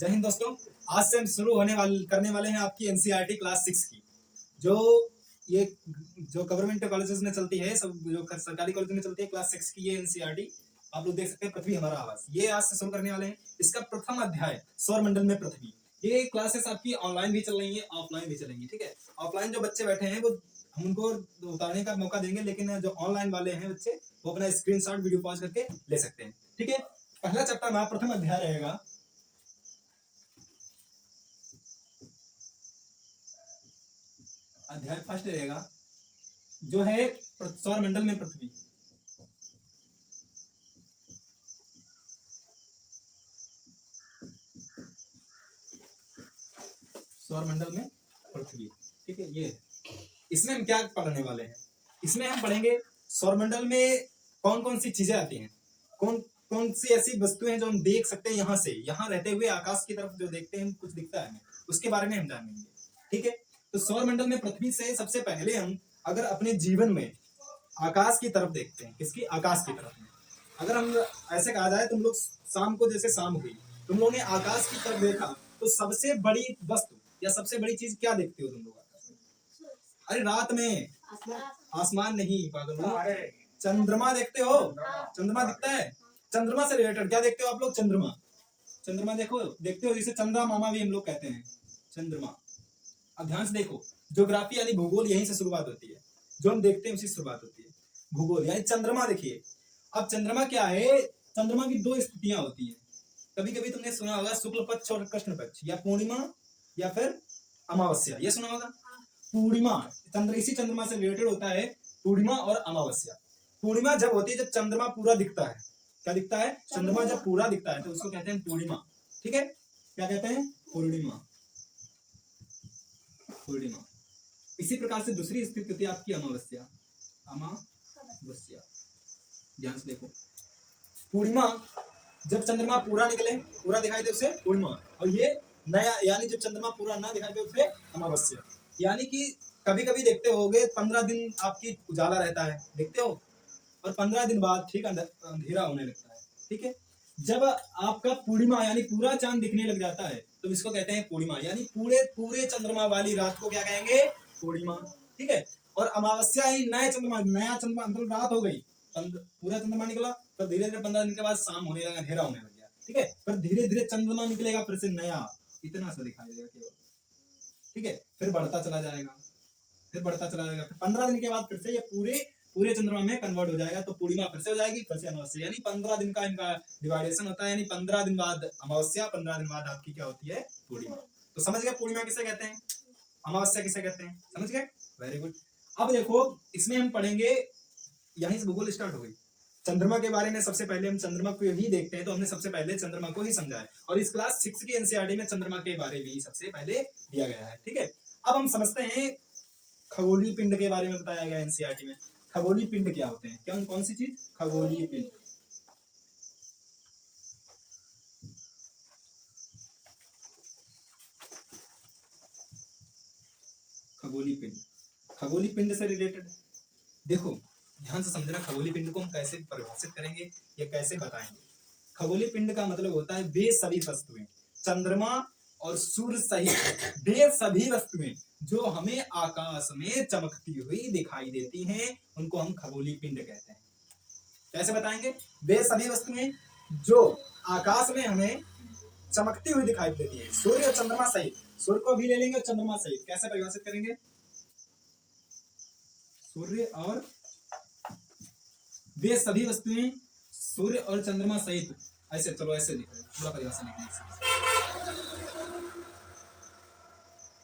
जय हिंद दोस्तों। आज से हम शुरू करने वाले हैं आपकी एनसीईआरटी क्लास 6 की, जो ये जो गवर्नमेंट कॉलेजेस में चलती है, सब जो सरकारी कॉलेज में चलती है, क्लास 6 की ये एनसीईआरटी आप लोग देख सकते हैं। पृथ्वी हमारा आवास, ये आज से शुरू करने वाले हैं। इसका प्रथम अध्याय सौर मंडल में पृथ्वी। ये क्लासेस आपकी ऑनलाइन भी चल रही है, ऑफलाइन भी चलेंगी। ठीक है, ऑफलाइन जो बच्चे बैठे हैं वो हम उनको उतारने का मौका देंगे, लेकिन जो ऑनलाइन वाले हैं बच्चे वो अपना स्क्रीनशॉट वीडियो पॉज करके ले सकते हैं। ठीक है, पहला चैप्टर हमारा प्रथम अध्याय रहेगा। अध्याय फर्स्ट रहेगा जो है सौर मंडल में पृथ्वी। सौर मंडल में पृथ्वी, ठीक है। ये इसमें हम क्या पढ़ने वाले हैं? इसमें हम पढ़ेंगे सौर मंडल में कौन कौन सी चीजें आती हैं, कौन कौन सी ऐसी वस्तुएं जो हम देख सकते हैं यहाँ से, यहाँ रहते हुए आकाश की तरफ जो देखते हैं कुछ दिखता है हमें, उसके बारे में हम जानेंगे। ठीक है, तो सौर मंडल में पृथ्वी से सबसे पहले हम अगर अपने जीवन में आकाश की तरफ देखते हैं, किसकी? आकाश की तरफ में। अगर हम ऐसे कहा जाए, तुम लोग शाम को, जैसे शाम हुई, तुम लोगों ने आकाश की तरफ देखा, तो सबसे बड़ी वस्तु या सबसे बड़ी चीज क्या देखते हो तुम लोग आकाश में? अरे रात में आसमान नहीं पागल हो, चंद्रमा देखते हो। चंद्रमा दिखता है। चंद्रमा से रिलेटेड क्या देखते हो आप लोग? चंद्रमा। चंद्रमा देखते हो, जिसे चंद्रा मामा भी हम लोग कहते हैं, चंद्रमा। अब ध्यान से देखो, ज्योग्राफी यानी भूगोल यहीं से शुरुआत होती है, जो हम देखते हैं उसी शुरुआत होती है। भूगोल यानी चंद्रमा देखिए। अब चंद्रमा क्या है? चंद्रमा की दो स्थितियां होती हैं। कभी कभी तुमने सुना होगा शुक्ल पक्ष और कृष्ण पक्ष, या पूर्णिमा या फिर अमावस्या, ये सुना होगा। पूर्णिमा इसी चंद्रमा से रिलेटेड होता है, पूर्णिमा और अमावस्या। पूर्णिमा जब होती है जब चंद्रमा पूरा दिखता है। क्या दिखता है? चंद्रमा जब पूरा दिखता है तो उसको कहते हैं पूर्णिमा। ठीक है, क्या कहते हैं? पूर्णिमा। पूर्णिमा। इसी प्रकार से दूसरी स्थिति होती है आपकी अमावस्या। अमावस्या, ध्यान से देखो। पूर्णिमा जब चंद्रमा पूरा निकले, पूरा दिखाई दे, उसे पूर्णिमा। और ये नया यानी जब चंद्रमा पूरा ना दिखाई दे उसे अमावस्या। यानी कि कभी कभी देखते होगे 15 दिन आपकी उजाला रहता है, देखते हो, और 15 दिन बाद ठीक अंधेरा होने लगता है। ठीक है, जब आपका पूर्णिमा यानी पूरा चांद दिखने लग जाता है तो इसको कहते हैं पूर्णिमा, यानी पूरे पूरे चंद्रमा वाली रात को क्या कहेंगे? पूर्णिमा। ठीक है, और अमावस्या ही नया चंद्रमा मतलब रात हो गई, पूरा चंद्रमा निकला, फिर धीरे धीरे 15 दिन के बाद शाम होने लगा, अंधेरा होने लग गया। ठीक है, फिर धीरे धीरे चंद्रमा निकलेगा, फिर से नया इतना सा दिखाई देगा केवल। ठीक है, फिर बढ़ता चला जाएगा, फिर बढ़ता चला जाएगा, फिर 15 दिन के बाद फिर से ये पूरे पूरे चंद्रमा में कन्वर्ट हो जाएगा, तो पूर्णिमा फिर से हो जाएगी, फिर से अमावस्या। यानी 15 दिन का इनका डिवाइडेशन होता है, यानी 15 दिन बाद अमावस्या, 15 दिन बाद आपकी क्या होती है? पूर्णिमा। तो समझ गए पूर्णिमा किसे कहते हैं, अमावस्या किसे कहते हैं? समझ गए, वेरी गुड। अब देखो, इसमें हम पढ़ेंगे, यहीं से भूगोल स्टार्ट हो गई। चंद्रमा के बारे में सबसे पहले हम चंद्रमा को ही देखते हैं, तो हमने सबसे पहले चंद्रमा को ही समझा है, और इस क्लास 6 की एनसीईआरटी में चंद्रमा के बारे में सबसे पहले दिया गया है। ठीक है, अब हम समझते हैं खगोलीय पिंड के बारे में बताया गया एनसीईआरटी में। खगोलीय पिंड क्या होते हैं? क्या कौन सी चीज? खगोलीय पिंड। खगोलीय पिंड, खगोलीय पिंड से रिलेटेड देखो, ध्यान से समझना, खगोलीय पिंड को हम कैसे परिभाषित करेंगे या कैसे बताएंगे। खगोलीय पिंड का मतलब होता है वे सभी वस्तुएं, चंद्रमा और सूर्य सहित वे सभी वस्तुएं जो हमें आकाश में चमकती हुई दिखाई देती हैं, उनको हम खगोलीय पिंड कहते हैं। कैसे बताएंगे? वे सभी वस्तुएं जो आकाश में हमें चमकती हुई दिखाई देती है, सूर्य और चंद्रमा सहित। सूर्य को भी ले लेंगे और चंद्रमा सहित। कैसे परिभाषित करेंगे? सूर्य और वे सभी वस्तुएं सूर्य और चंद्रमा सहित। ऐसे चलो, ऐसे लिखो, पूरा परिभाषा लिखने।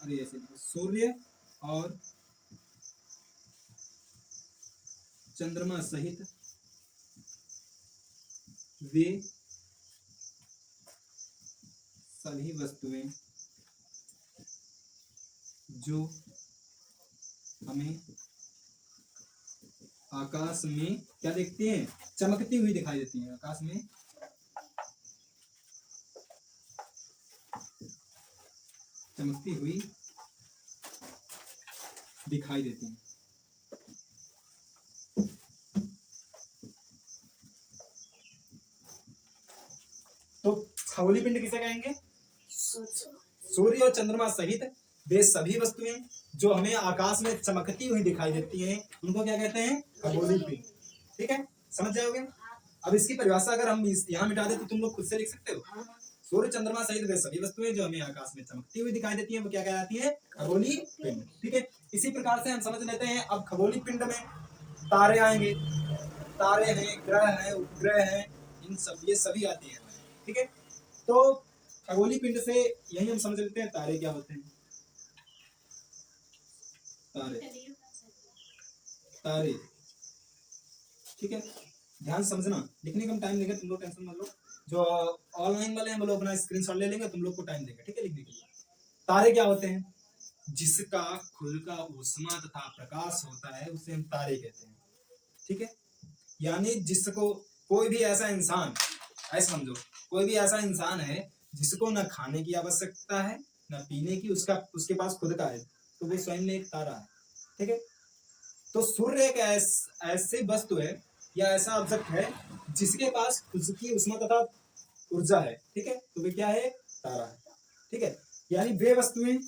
अरे ऐसे लिखो, सूर्य और चंद्रमा सहित वे सभी वस्तुएं जो हमें आकाश में क्या देखते हैं? चमकती हुई दिखाई देती हैं, आकाश में चमकती हुई दिखाई देती हैं। तो खगोलीय पिंड किसे कहेंगे? सूर्य और चंद्रमा सहित वे सभी वस्तुएं जो हमें आकाश में चमकती हुई दिखाई देती हैं उनको क्या कहते हैं? खगोलीय पिंड। ठीक है, समझ जाओगे। अब इसकी परिभाषा अगर हम यहाँ मिटा दे तो तुम लोग खुद से लिख सकते हो। सूर्य चंद्रमा सहित वे सभी वस्तुएं जो हमें आकाश में चमकती हुई दिखाई देती हैं वो क्या कहलाती है? खगोलीय पिंड। ठीक है, इसी प्रकार से हम समझ लेते हैं। अब खगोलीय पिंड में तारे आएंगे, तारे हैं, ग्रह हैं, उपग्रह हैं, इन सब ये सभी आते हैं। ठीक है, तो खगोलीय पिंड से यही हम समझ लेते हैं तारे क्या होते हैं। तारे ठीक है, ध्यान समझना, लिखने का टाइम देगा, तुम लोग टेंशन मत लो। जो ऑनलाइन वाले हैं वो लोग अपना स्क्रीनशॉट ले लेंगे, तुम लोग को टाइम देगा। ठीक है, लिखने के लिए। तारे क्या होते हैं? जिसका खुद का ऊष्मा तथा प्रकाश होता है उसे हम तारे कहते हैं। ठीक है, यानी जिसको कोई भी ऐसा इंसान, ऐसा समझो, कोई भी ऐसा इंसान है जिसको न खाने की आवश्यकता है न पीने की, उसके पास खुद का है, तो वो स्वयं में एक तारा है। ठीक है, तो सूर्य एक ऐसी वस्तु है या ऐसा ऑब्जेक्ट है जिसके पास खुद की ऊष्मा तथा ऊर्जा है। ठीक है, तो वे क्या है? तारा है। ठीक है, यानी वे वस्तुएं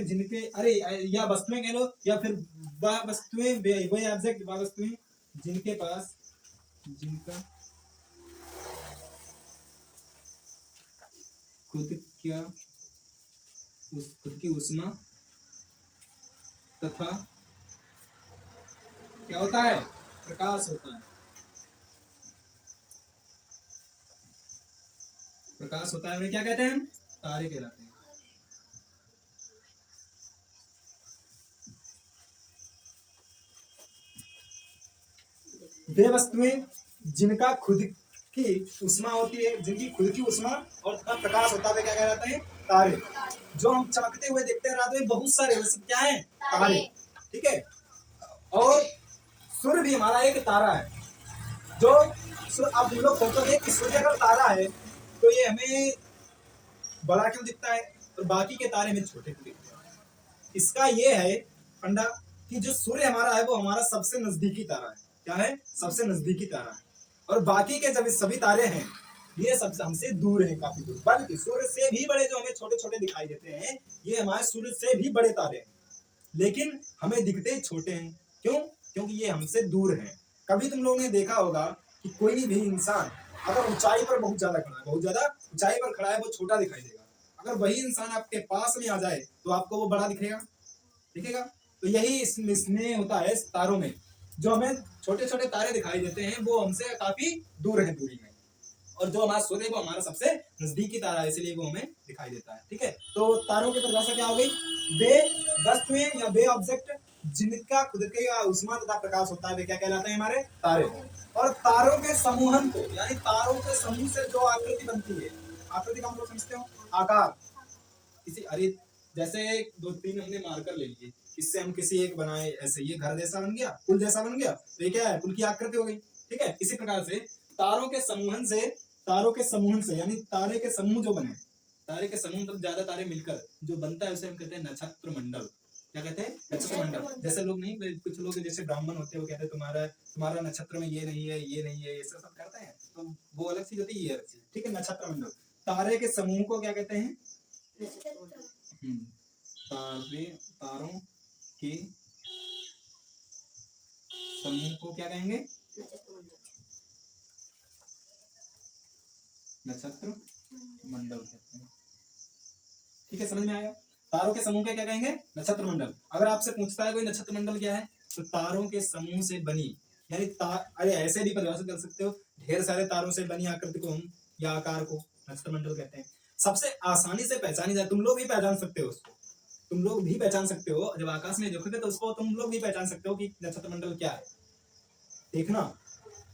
जिनके, अरे या वस्तुएं कह लो, या फिर वह वस्तुएं, वह ऑब्जेक्ट, वह वस्तुएं जिनके पास, जिनका खुद की ऊष्मा तथा क्या होता है? प्रकाश होता है। प्रकाश होता है, उन्हें क्या कहते हैं? तारे कहलाते हैं। वे वस्तुएं जिनका खुद की ऊष्मा होती है, जिनकी खुद की ऊष्मा और प्रकाश होता है, क्या कहलाते हैं? तारे। जो हम चमकते हुए देखते हैं रात में, बहुत सारे क्या है? तारे। ठीक है, और सूर्य भी हमारा एक तारा है। जो अब हम लोग सोचते हैं कि सूर्य अगर तारा है तो ये हमें बड़ा क्यों दिखता है और बाकी के तारे हमें छोटे क्यों दिखते हैं? इसका ये है फंडा कि जो सूर्य हमारा है वो हमारा सबसे नजदीकी तारा है। क्या है? सबसे नजदीकी तारा है। और बाकी के जब सभी तारे हैं ये सब हमसे दूर है, काफी दूर, बल्कि सूर्य से भी बड़े जो हमें छोटे छोटे दिखाई देते हैं ये हमारे सूर्य से भी बड़े तारे हैं, लेकिन हमें दिखते छोटे हैं। क्यों? क्योंकि ये हमसे दूर हैं। कभी तुम लोगों ने देखा होगा कि कोई भी इंसान अगर ऊंचाई पर बहुत ज्यादा खड़ा है, बहुत ज्यादा ऊंचाई पर खड़ा है, वो छोटा दिखाई देगा। अगर वही इंसान आपके पास में आ जाए तो आपको वो बड़ा दिखेगा, दिखेगा। तो यही इसमें होता है तारों में, जो हमें छोटे छोटे तारे दिखाई देते हैं वो हमसे काफी दूर है दूरी में, और जो हमारा सूर्य वो हमारा सबसे नजदीकी तारा है, इसलिए वो हमें दिखाई देता है। ठीक है, तो तारों की परिभाषा क्या हो गई? वे वस्तुएं या वे ऑब्जेक्ट जिनका खुद का ऊष्मा तथा प्रकाश होता है वे क्या कहलाते हैं? हमारे तारे। और तारों के समूहन को, यानी तारों के समूह से जो आकृति बनती है, आकृति का हम लोग समझते हो आकार, किसी, अरे जैसे दो तीन हमने मार्कर ले लिए, इससे हम किसी एक बनाए, ऐसे ये घर जैसा बन गया, पुल जैसा बन गया, तो ये क्या है? पुल की आकृति हो गई। ठीक है, इसी प्रकार से तारों के समूहन से, यानी तारे के समूह जो बने, तारे के समूह मतलब ज्यादा तारे मिलकर जो बनता है उसे हम कहते हैं नक्षत्र मंडल। क्या कहते हैं? नक्षत्र मंडल। जैसे लोग नहीं, कुछ लोग जैसे ब्राह्मण होते हैं वो कहते हैं तुम्हारा नक्षत्र में ये नहीं है, ये नहीं है, ये सब करते हैं, तो वो अलग चीज होती है, ये अलग चीज। ठीक है, नक्षत्र मंडल। तारे के समूह को क्या कहते हैं? तारों के समूह को क्या कहेंगे? नक्षत्र मंडल कहते हैं। ठीक है, समझ में आया? तारों के समूह के क्या कहेंगे? नक्षत्र मंडल। अगर आपसे पूछता है कोई नक्षत्र मंडल क्या है, तो तारों के समूह से बनी, यानी अरे ऐसे भी परिभाषित कर सकते हो, ढेर सारे तारों से बनी आकृति को हम या आकार को नक्षत्र मंडल कहते हैं। सबसे आसानी से पहचानी जाए, तुम लोग भी पहचान सकते हो उसको, तुम लोग भी पहचान सकते हो, जब आकाश में देखोगे तो उसको तुम लोग भी पहचान सकते हो कि नक्षत्र मंडल क्या है। देखना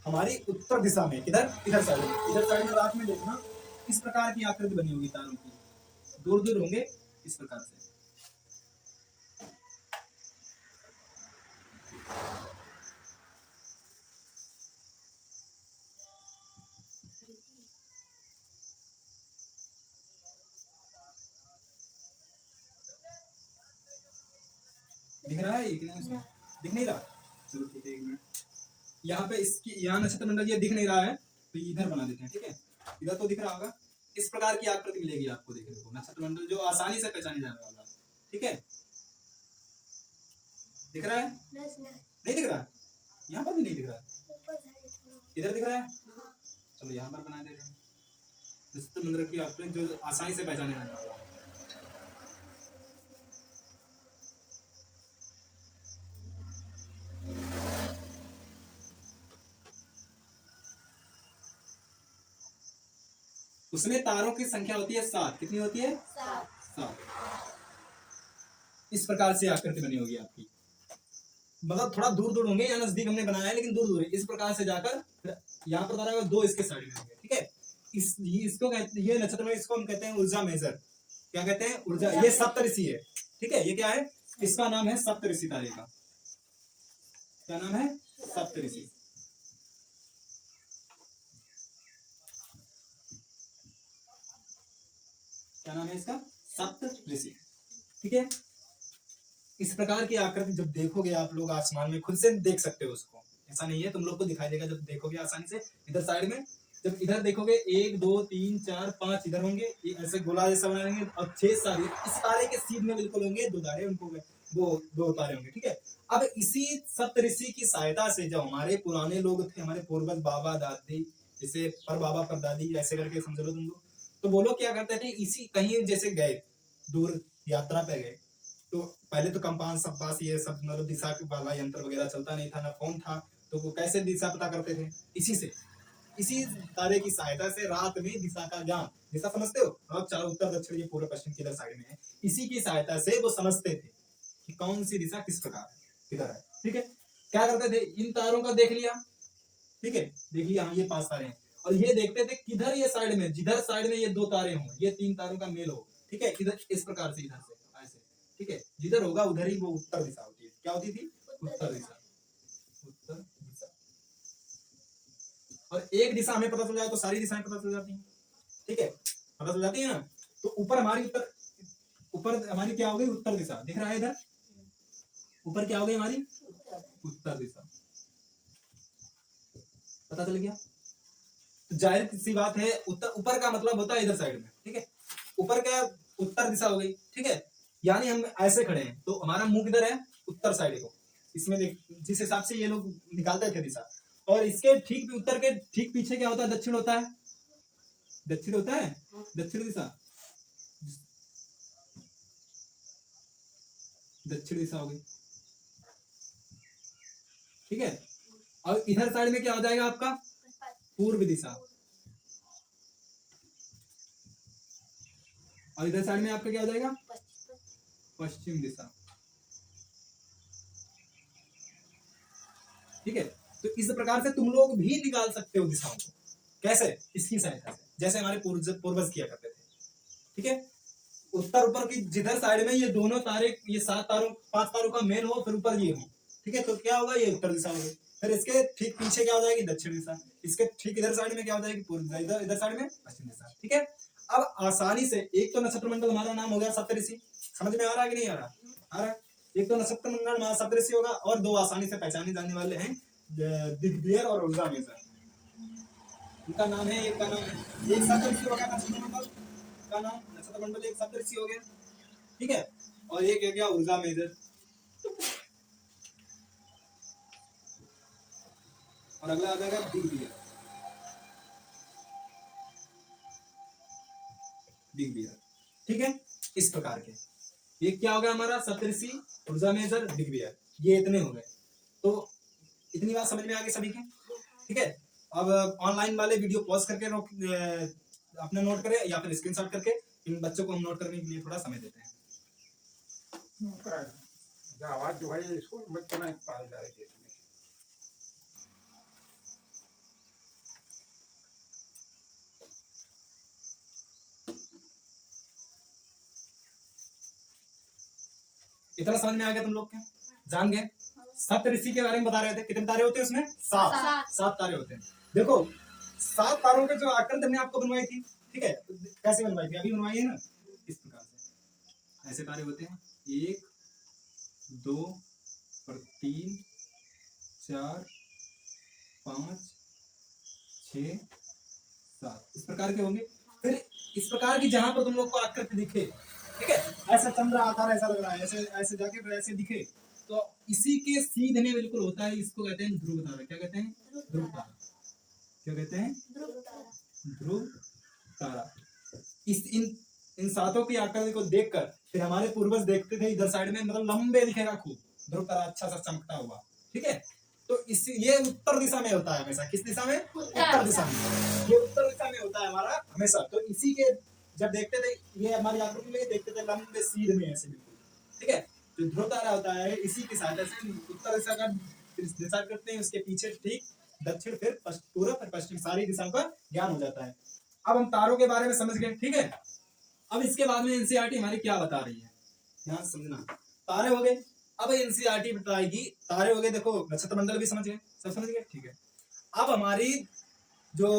हमारी उत्तर दिशा में, किधर? इधर साइड में रात में देखना किस प्रकार की आकृति बनी होगी तारों की, दूर दूर होंगे इस प्रकार से। दिख रहा है? दिख नहीं रहा? चलो ठीक है, एक मिनट। यहाँ पे इसकी यहाँ नक्षत्र मंडल ये दिख नहीं रहा है तो इधर बना देते हैं, ठीक है। इधर तो दिख रहा होगा। इस प्रकार की आकृति मिलेगी आपको देखने को, नक्षत्र मंडल जो आसानी से पहचाने जाने वाला है, ठीक है। दिख रहा है? नहीं दिख रहा? यहाँ पर भी नहीं दिख रहा, इधर दिख रहा है। चलो यहाँ पर बना दे रहे हैं नक्षत्र मंडल की आकृति जो आसानी से पहचाने जाने वाला है। उसमें तारों की संख्या होती है 7। कितनी होती है? 7। इस प्रकार से आकृति बनी होगी आपकी। मतलब थोड़ा दूर दूर होंगे या नजदीक हमने बनाया है लेकिन दूर दूर है। इस प्रकार से जाकर यहाँ पर तारा दो इसके साइड में होंगे, ठीक है। इसको कहते, ये नक्षत्र में इसको हम कहते हैं ऊर्जा मेजर। क्या कहते हैं? ऊर्जा। ये सप्तऋषि है, ठीक है। ये क्या है? इसका नाम है सप्तऋषि तारे का। क्या नाम है? सप्तऋषि। क्या नाम है इसका? सप्तऋषि, ठीक है। इस प्रकार की आकृति जब देखोगे आप लोग आसमान में, खुद से देख सकते हो उसको, ऐसा नहीं है तुम लोग को दिखाई देगा जब देखोगे आसानी से। इधर साइड में जब इधर देखोगे 1 2 3 4 5 इधर होंगे, ऐसे गोला जैसा बनाएंगे और 6 सारे इस तारे के सीध में बिल्कुल होंगे 2 तारे, उनको वो 2 तारे होंगे, ठीक है। अब इसी सप्तऋषि की सहायता से जो हमारे पुराने लोग थे, हमारे पूर्वज बाबा दादी, जैसे पर बाबा पर दादी ऐसे करके समझ लो तुम लोग, तो वो लोग क्या करते थे, इसी कहीं जैसे गए दूर यात्रा पे गए तो पहले तो कंपास सब्बास ये सब मतलब दिशा वाला यंत्र वगैरह चलता नहीं था, ना फोन था, तो वो कैसे दिशा पता करते थे? इसी से, इसी तारे की सहायता से रात में दिशा का ज्ञान, दिशा समझते हो आप, चारों उत्तर दक्षिण ये पूर्व पश्चिम किधर साइड में है, इसी की सहायता से वो समझते थे कि कौन सी दिशा किस प्रकार है, किधर है, ठीक है। क्या करते थे? इन तारों का देख लिया, ठीक है, देख लिया हाँ ये 5 तारे हैं, और ये देखते थे किधर ये साइड में, जिधर साइड में ये 2 तारे हों, ये 3 तारों का मेल हो, ठीक है, इधर इस प्रकार से, इधर से ऐसे, ठीक है, जिधर होगा उधर ही वो उत्तर दिशा होती है। क्या होती थी? उत्तर दिशा। उत्तर दिशा। और एक दिशा हमें पता चल जाए तो सारी दिशाएं पता चल जाती हैं, ठीक है, पता चल जाती है ना। तो ऊपर हमारी उत्तर, ऊपर हमारी क्या हो गई? उत्तर दिशा। दिख रहा है इधर? ऊपर क्या हो गई हमारी? उत्तर दिशा। पता चल गया? तो जाहिर सी बात है, उत्तर ऊपर का मतलब होता है इधर साइड में, ठीक है। ऊपर क्या? उत्तर दिशा हो गई, ठीक है। यानी हम ऐसे खड़े हैं तो हमारा मुंह किधर है? उत्तर साइड को। इसमें देख, जिस हिसाब से ये लोग निकालते थे दिशा, और इसके ठीक उत्तर के ठीक पीछे क्या होता है? दक्षिण होता है। दक्षिण होता है, दक्षिण दिशा, दक्षिण दिशा हो गई, ठीक है। और इधर साइड में क्या हो जाएगा आपका? पूर्व दिशा। और इधर साइड में आपका क्या हो जाएगा? पश्चिम दिशा, ठीक है। तो इस प्रकार से तुम लोग भी निकाल सकते हो दिशाओं को। कैसे? इसकी सहायता से, जैसे हमारे पूर्वज किया करते थे, ठीक है। उत्तर ऊपर की जिधर साइड में ये दोनों तारे, ये 7 तारों 5 तारों का मेल हो, फिर ऊपर ये हो, ठीक है, तो क्या होगा? ये उत्तर दिशा होगी। फिर इसके ठीक पीछे क्या हो जाएगी? दक्षिण दिशा। इसके ठीक इधर साइड में क्या हो जाएगी? पूर्व दिशा। इधर इधर साइड में पश्चिम दिशा, ठीक है। अब आसानी से, एक तो नक्षत्र मंडल हमारा नाम हो गया सप्तऋषि, समझ में आ रहा है कि नहीं आ रहा? आ रहा है। एक तो नक्षत्र मंडल सप्तऋषि होगा, और 2 आसानी से पहचाने जाने वाले हैं, दिग्विजय और ऊर्जा मेजर। उनका नाम है, एक का नाम है, एक सप्तऋषि होगा नक्षत्र मंडल का नाम, नक्षत्र मंडल एक सप्तऋषि हो गया, ठीक है। और एक है क्या? ऊर्जा मेजर। और अगला आ जाएगा दिग्विजय। दिग्विजय, ठीक है। इस प्रकार के ये क्या हो गया हमारा? सप्तऋषि, ऊर्जा मेजर, दिग्विजय, ये इतने हो गए। तो इतनी बात समझ में आ गई सभी के, ठीक है। अब ऑनलाइन वाले वीडियो पॉज करके अपना नोट करें, या फिर स्क्रीनशॉट करके इन बच्चों को हम नोट करने के लिए थोड़ा समय देते हैं। आवाज जो है इसको बच्चों ने पाल जा रही है। इतना समझ में आ गया तुम लोग के? जान गए? सप्तऋषि के बारे में बता रहे थे, कितने तारे होते हैं उसमें? 7 तारे होते हैं। देखो 7 तारों के जो आकृति हमने आपको बनवाई थी, ठीक है, कैसे बनवाई थी? अभी बनवाई है ना, इस प्रकार से ऐसे तारे होते हैं, 1 2 और 3 4 5 6 7 इस प्रकार के होंगे। फिर इस प्रकार की जहां पर तुम लोग को आकृति दिखे, ठीक है, ऐसा चंद्र आकार ऐसा लग रहा है, ऐसे ऐसे जाके फिर ऐसे दिखे, तो इसी के सीधे में बिल्कुल होता है, इसको कहते हैं ध्रुव तारा। क्या कहते हैं? ध्रुव तारा। क्या कहते हैं? ध्रुव तारा। इस इन सातों की आकृति को देखकर फिर हमारे पूर्वज देखते थे इधर साइड में, मतलब लंबे दिखेगा खूब ध्रुव तारा, अच्छा सा चमकता हुआ, ठीक है। तो इस ये उत्तर दिशा में होता है हमेशा। किस दिशा में? उत्तर दिशा में। ये उत्तर दिशा में होता है हमारा हमेशा। तो इसी के जब देखते थे, ये हमारी आकृति में देखते थे लंबे सीध में ऐसे बिल्कुल, ठीक है। जो ध्रुव तारा होता है इसी की सहायता से उत्तर दिशा का दिशा करते हैं, उसके पीछे ठीक दक्षिण, फिर पूर्व, फिर पश्चिम, सारी दिशाओं का ज्ञान हो जाता है। अब हम तारों के बारे में समझ गए, ठीक है। अब इसके बाद में एनसीईआरटी हमारी क्या बता रही है, ध्यान समझना। तारे हो गए, अब एनसीईआरटी बताएगी, तारे हो गए, देखो नक्षत्र मंडल भी समझ गए, सब समझ गए, ठीक है। अब हमारी जो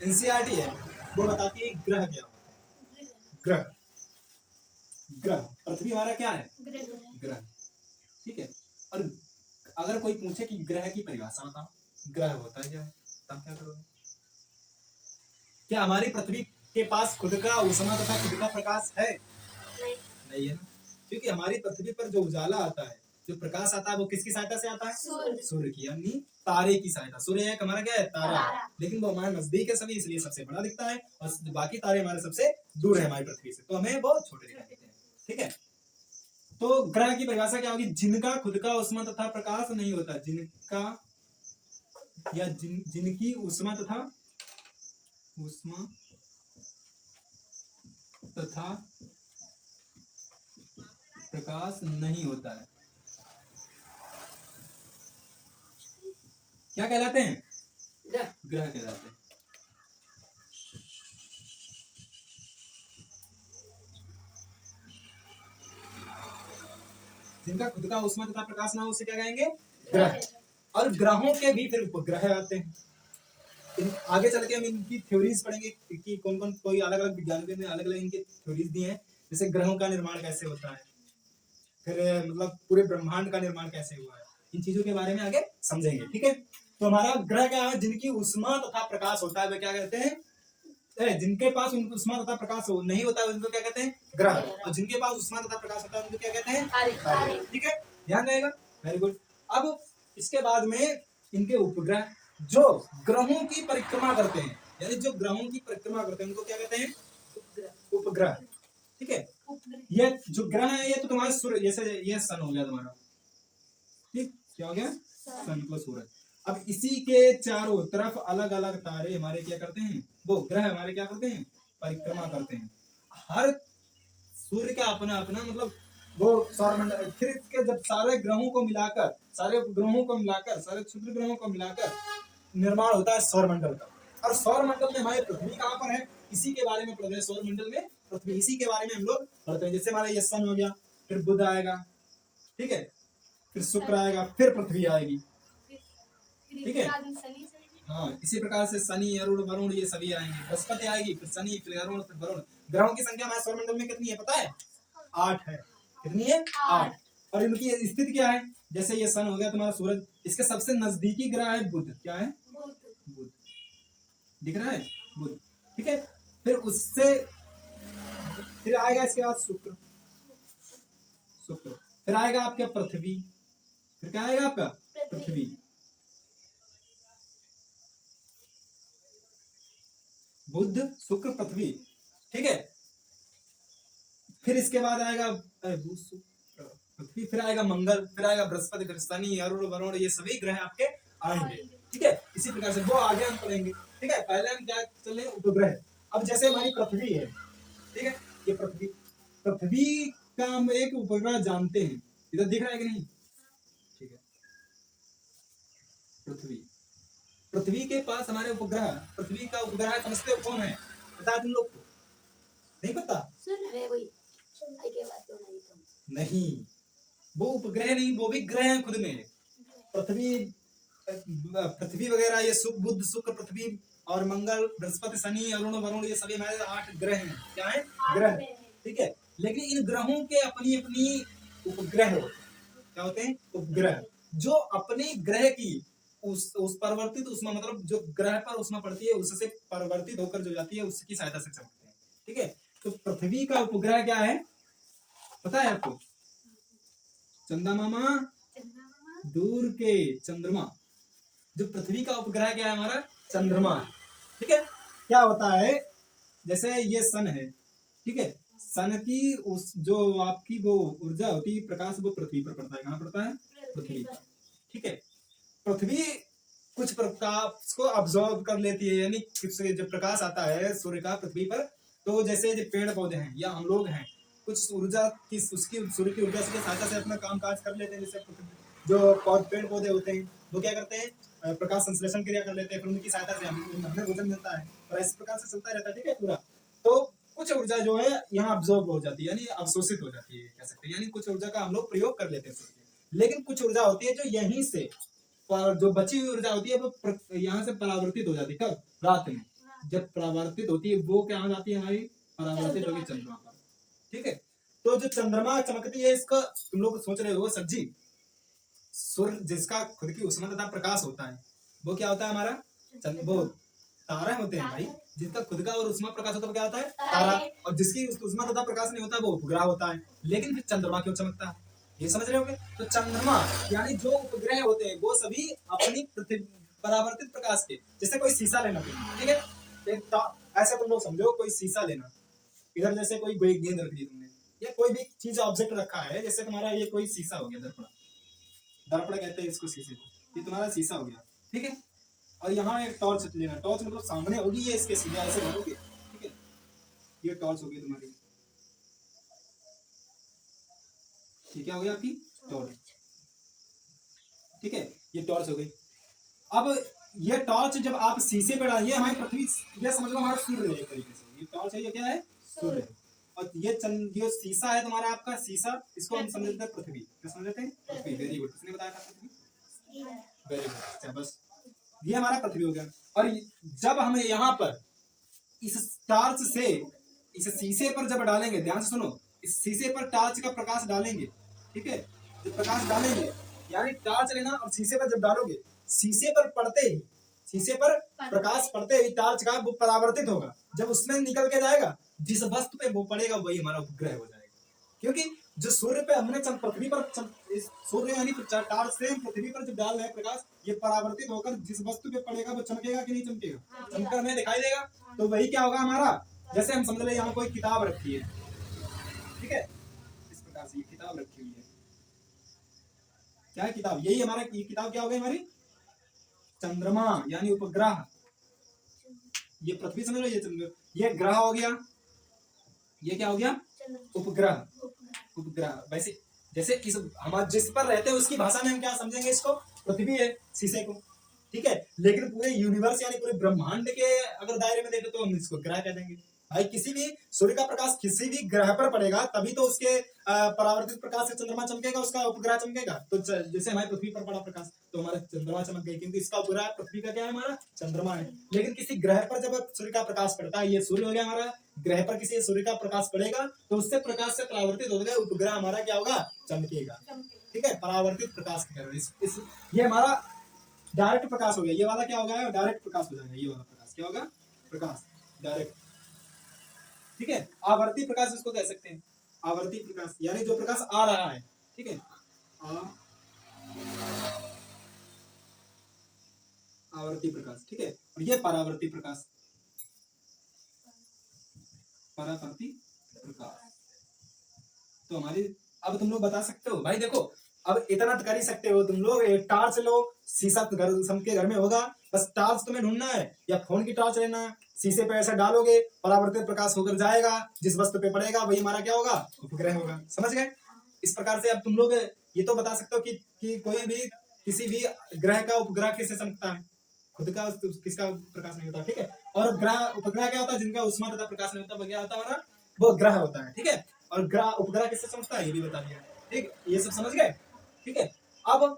एनसीईआरटी है वो बताती है ग्रह क्या होता है। ग्रह, ग्रह, पृथ्वी हमारा क्या है? ग्रह, ठीक है। और अगर कोई पूछे कि ग्रह की परिभाषा बताओ, ग्रह होता है क्या, तब क्या करोगे? क्या हमारी पृथ्वी के पास खुद का ऊष्मा तथा खुद का प्रकाश है? नहीं है ना, क्योंकि हमारी पृथ्वी पर जो उजाला आता है, जो प्रकाश आता है, वो किसकी सहायता से आता है? सूर्य की, यानी तारे की सहायता। सूर्य एक हमारा क्या है? तारा, लेकिन वो हमारे नजदीक है सभी, इसलिए सबसे बड़ा दिखता है, और बाकी तारे हमारे सबसे दूर है हमारी पृथ्वी से, तो हमें बहुत छोटे दिखाई देते हैं, ठीक है। तो ग्रह की परिभाषा क्या होगी? जिनका खुद का ऊष्मा तथा प्रकाश नहीं होता, जिनका या जिनकी ऊष्मा तथा प्रकाश नहीं होता है, क्या कहलाते हैं? ग्रह कहलाते हैं। जिनका खुद का ऊष्मा तथा प्रकाश ना हो उसे क्या कहेंगे? ग्रह। और ग्रहों के भी फिर उपग्रह आते हैं। आगे चल के हम इनकी थ्योरीज पढ़ेंगे कि कौन कौन, कोई अलग अलग विज्ञानियों ने अलग अलग इनके थ्योरीज दी हैं, जैसे ग्रहों का निर्माण कैसे होता है, फिर मतलब पूरे ब्रह्मांड का निर्माण कैसे हुआ है, इन चीजों के बारे में आगे समझेंगे, ठीक है। तो हमारा ग्रह क्या है? जिनकी ऊष्मा तथा प्रकाश होता है वे क्या कहते हैं? जिनके पास उनको ऊष्मा तथा प्रकाश नहीं होता है उनको क्या कहते हैं? ग्रह। और जिनके पास ऊष्मा तथा प्रकाश होता है उनको क्या कहते हैं? तारे, ठीक है, ध्यान रहेगा, वेरी गुड। अब इसके बाद में इनके उपग्रह जो ग्रहों की परिक्रमा करते हैं, यानी जो ग्रहों की परिक्रमा करते हैं उनको क्या कहते हैं? उपग्रह, ठीक है। ये जो ग्रह है ये तो तुम्हारा सूर्य, जैसे ये सन हो गया तुम्हारा, ठीक, क्या हो गया? सन को सूरज। अब इसी के चारों तरफ अलग अलग तारे हमारे क्या करते हैं? वो ग्रह हमारे क्या करते हैं? परिक्रमा करते हैं। हर सूर्य का अपना अपना मतलब वो सौरमंडल, फिर इसके जब सारे ग्रहों को मिलाकर, सारे उपग्रहों को मिलाकर, सारे क्षुद्र ग्रहों को मिलाकर निर्माण होता है सौरमंडल का। और सौरमंडल में हमारी पृथ्वी कहाँ पर है, इसी के बारे में पढ़ते हैं। सौरमंडल में पृथ्वी, इसी के बारे में हम लोग पढ़ते हैं। जैसे हमारा ये सन हो गया, फिर बुध आएगा, ठीक है, फिर शुक्र आएगा, फिर पृथ्वी आएगी, ठीक है। हाँ, इसी प्रकार से शनि, अरुण, वरुण ये सभी आएंगे, बृहस्पति आएगी, फिर शनि, फिर अरुण, फिर वरुण। ग्रहों की संख्या हमारे सौरमंडल में कितनी है पता है? 8 है। कितनी है? 8। और इनकी स्थिति क्या है? जैसे ये सन हो गया तुम्हारा सूरज, इसके सबसे नजदीकी ग्रह है बुध। क्या है? बुध, दिख रहा है? बुध, ठीक है। फिर उससे फिर आएगा इसके बाद शुक्र, फिर आएगा आपका पृथ्वी, फिर क्या आएगा आपका? पृथ्वी, बुध, शुक्र, पृथ्वी, ठीक है। फिर इसके बाद आएगा पृथ्वी, फिर आएगा मंगल, फिर आएगा बृहस्पति, फिर शनि, अरुण, वरुण, ये सभी ग्रह आपके आएंगे, ठीक है। इसी प्रकार से वो आगे हम पढ़ेंगे, ठीक है। पहले हम क्या चले? उपग्रह। अब जैसे हमारी पृथ्वी है, ठीक है, ये पृथ्वी का हम एक उपग्रह जानते हैं, इधर दिख रहा है कि नहीं? ठीक है, पृथ्वी के पास हमारे उपग्रह, पृथ्वी का उपग्रह समझते हो कौन है? बता तुम लोग को नहीं पता? नहीं, वो उपग्रह नहीं, वो भी ग्रह है खुद में। पृथ्वी वगैरह ये बुध, शुक्र, पृथ्वी और मंगल, बृहस्पति, शनि, अरुण, वरुण, ये सभी हमारे 8 ग्रह हैं। क्या है? ग्रह, ठीक है। लेकिन इन ग्रहों के अपनी अपनी उपग्रह क्या होते हैं? उपग्रह, जो अपने ग्रह की उस परिवर्तित उष्मा मतलब जो ग्रह पर उष्मा पड़ती है उससे परिवर्तित होकर जो जाती है उसकी सहायता से चमकते हैं। ठीक है, तो पृथ्वी का उपग्रह क्या है पता है आपको? चंदा मामा दूर के चंद्रमा। जो पृथ्वी का उपग्रह क्या है हमारा? चंद्रमा। ठीक है, क्या होता है जैसे ये सन है, ठीक है, सन की उस जो आपकी वो ऊर्जा होती है प्रकाश वो पृथ्वी पर पड़ता है। कहाँ पड़ता है? पृथ्वी पर। ठीक है, पृथ्वी कुछ प्रकाश को अब्सॉर्ब कर लेती है, यानी जब प्रकाश आता है सूर्य का पृथ्वी पर तो जैसे जो पेड़ पौधे हैं या हम लोग हैं कुछ ऊर्जा की उसकी सूर्य की ऊर्जा से सहायता से अपना काम काज कर लेते हैं। जैसे जो पेड़ पौधे होते हैं वो क्या करते हैं? प्रकाश संश्लेषण क्रिया कर लेते हैं, फिर उनकी सहायता से हमें भोजन मिलता है और इस प्रकार से चलता रहता है। ठीक है, पूरा तो कुछ ऊर्जा जो है यहाँ अब्सॉर्ब हो जाती है यानी अवशोषित हो जाती है कह सकते हैं, यानी कुछ ऊर्जा का हम लोग प्रयोग कर लेते हैं। लेकिन कुछ ऊर्जा होती है जो यहीं से जो बची हुई ऊर्जा होती है वो यहाँ से परावर्तित हो जाती है। कब? रात में जब परावर्तित होती है वो क्या हो जाती है हमारी? परावर्तित होगी चंद्रमा पर। ठीक है, तो जो चंद्रमा चमकती है इसका तुम लोग सोच रहे हो सब्जी, सूर्य जिसका खुद की उष्मा तथा प्रकाश होता है वो क्या होता है हमारा? वो तारा होते हैं भाई, जिसका खुद का और उष्मा प्रकाश होता है वो क्या होता है? तारा। और जिसकी उष्मा तथा प्रकाश नहीं होता वो उपग्रह होता है। लेकिन फिर चंद्रमा क्यों चमकता है ये समझ रहे होगे? तो चंद्रमा यानी जो उपग्रह होते हैं वो सभी अपनी परावर्तित प्रकाश के, जैसे कोई शीशा लेना, ठीक है, ऐसे तुम लोग समझो कोई शीशा लेना, इधर जैसे कोई गेंद रख दी तुमने या कोई भी चीज ऑब्जेक्ट रखा है, जैसे तुम्हारा ये कोई शीशा हो गया, दर्पण, दर्पण कहते हैं इसको शीशे को, ये तुम्हारा शीशा हो गया। ठीक है, और यहाँ एक टॉर्च लेना, टॉर्च मतलब सामने होगी ये इसके सीधे ऐसे भरोगे। ठीक है, ये टॉर्च होगी तुम्हारी, ये क्या हो गया आपकी? टॉर्च। ठीक है, ये टॉर्च हो गई। अब ये टॉर्च जब आप शीशे पे डालिए, हमारी पृथ्वी, ये समझ लो हमारा सूर्य है एक तरीके से, ये टॉर्च है, ये क्या है? सूर्य है। और ये शीशा है तुम्हारा, आपका शीशा, इसको हम समझते हैं पृथ्वी। क्या समझते हैं? पृथ्वी। वेरी गुड, किसने बताया था पृथ्वी? वेरी गुड, अच्छा बस ये हमारा पृथ्वी हो गया। और जब हम यहाँ पर इस टॉर्च से इस शीशे पर जब डालेंगे, ध्यान से सुनो, इस शीशे पर टॉर्च का प्रकाश डालेंगे, ठीक है, जब प्रकाश डालेंगे यानी टॉर्च लेना और शीशे पर जब डालोगे, शीशे पर पड़ते ही, शीशे पर प्रकाश पड़ते ही टॉर्च का वो परावर्तित होगा, जब उसमें निकल के जाएगा जिस वस्तु पे वो पड़ेगा वही हमारा उपग्रह हो जाएगा। क्योंकि जो सूर्य पे हमने पृथ्वी पर सूर्य यानी टॉर्च से पृथ्वी पर जब डाल रहे हैं प्रकाश, ये परावर्तित होकर जिस वस्तु पे पड़ेगा वो चमकेगा कि नहीं चमकेगा? चमकर हमें दिखाई देगा। तो वही क्या होगा हमारा? जैसे हम समझ ले यहाँ कोई किताब रखी है, ठीक है, इस प्रकार से ये किताब रखी हुई है, क्या है? किताब। यही हमारा, ये किताब क्या हो गई हमारी? चंद्रमा यानी उपग्रह। ये पृथ्वी समझ लो, ये ग्रह हो गया, ये क्या हो गया? उपग्रह। उपग्रह वैसे जैसे इस हमारे जिस पर रहते हैं उसकी भाषा में हम क्या समझेंगे इसको? पृथ्वी है, शीशे को। ठीक है, लेकिन पूरे यूनिवर्स यानी पूरे ब्रह्मांड के अगर दायरे में देखें तो हम इसको ग्रह कह देंगे। भाई किसी भी सूर्य का प्रकाश किसी भी ग्रह पर पड़ेगा तभी तो उसके परावर्तित प्रकाश से चंद्रमा चमकेगा, उसका उपग्रह चमकेगा। तो जैसे हमारे पृथ्वी पर पड़ा प्रकाश तो हमारा चंद्रमा चमक गई, क्योंकि इसका उपग्रह पृथ्वी का क्या है? हमारा चंद्रमा है। लेकिन किसी ग्रह पर जब सूर्य का प्रकाश पड़ता है, ये सूर्य हो गया हमारा, ग्रह पर किसी सूर्य का प्रकाश पड़ेगा तो उससे प्रकाश से परावर्तित हो गया उपग्रह हमारा क्या होगा? चमकेगा। ठीक है, परावर्तित प्रकाश की तरह ये हमारा डायरेक्ट प्रकाश हो गया। ये वाला क्या हो गया? डायरेक्ट प्रकाश हो जाएगा। ये वाला प्रकाश क्या होगा? प्रकाश डायरेक्ट। ठीक है, आवर्ती प्रकाश इसको कह सकते हैं। आवर्ती प्रकाश यानी जो प्रकाश आ रहा है, ठीक है, आवर्ती प्रकाश। ठीक है, और ये परावर्ती प्रकाश, परावर्ती प्रकाश। तो हमारी, अब तुम लोग बता सकते हो भाई, देखो अब इतना तो कर ही सकते हो तुम लोग, एक टॉर्च लो, शीशा तो सबके घर में होगा, बस टॉर्च तुम्हें ढूंढना है या फोन की टॉर्च लेना, शीशे पे ऐसा डालोगे परावर्तित प्रकाश होकर जाएगा, जिस वस्तु पे पड़ेगा वही हमारा क्या होगा? उपग्रह होगा। समझ गए? इस प्रकार से अब तुम लोग ये तो बता सकते हो कि कोई भी किसी भी ग्रह का उपग्रह कैसे चमकता है? खुद का किसका प्रकाश नहीं होता। ठीक है, और ग्रह उपग्रह क्या होता है? जिनका उष्मा तथा प्रकाश नहीं होता वो क्या होता है हमारा? वो ग्रह होता है। ठीक है, और ग्रह उपग्रह किससे चमकता है ये भी बता दिया। ठीक, ये सब समझ गए? ठीक है, अब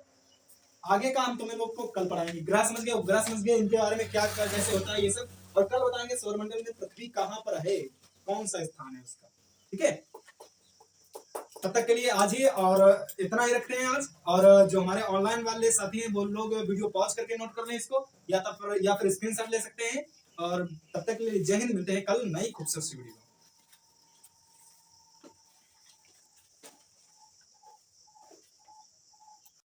आगे का हम तुम्हें लोग को कल पढ़ाएंगे। ग्रह समझ गए, उपग्रह समझ गए, इनके बारे में क्या क्या कैसे होता है ये सब, और कल बताएंगे सौरमंडल में पृथ्वी कहाँ पर है, कौन सा स्थान है उसका। ठीक है। तब तक के लिए आज ही और इतना ही रखते हैं आज। और जो हमारे ऑनलाइन वाले साथी हैं वो लोग वीडियो पॉज करके नोट कर लें इसको, या फिर स्क्रीनशॉट ले सकते हैं। और तब तक के लिए जय हिंद, मिलते हैं कल नई खूबसूरत सी वीडियो।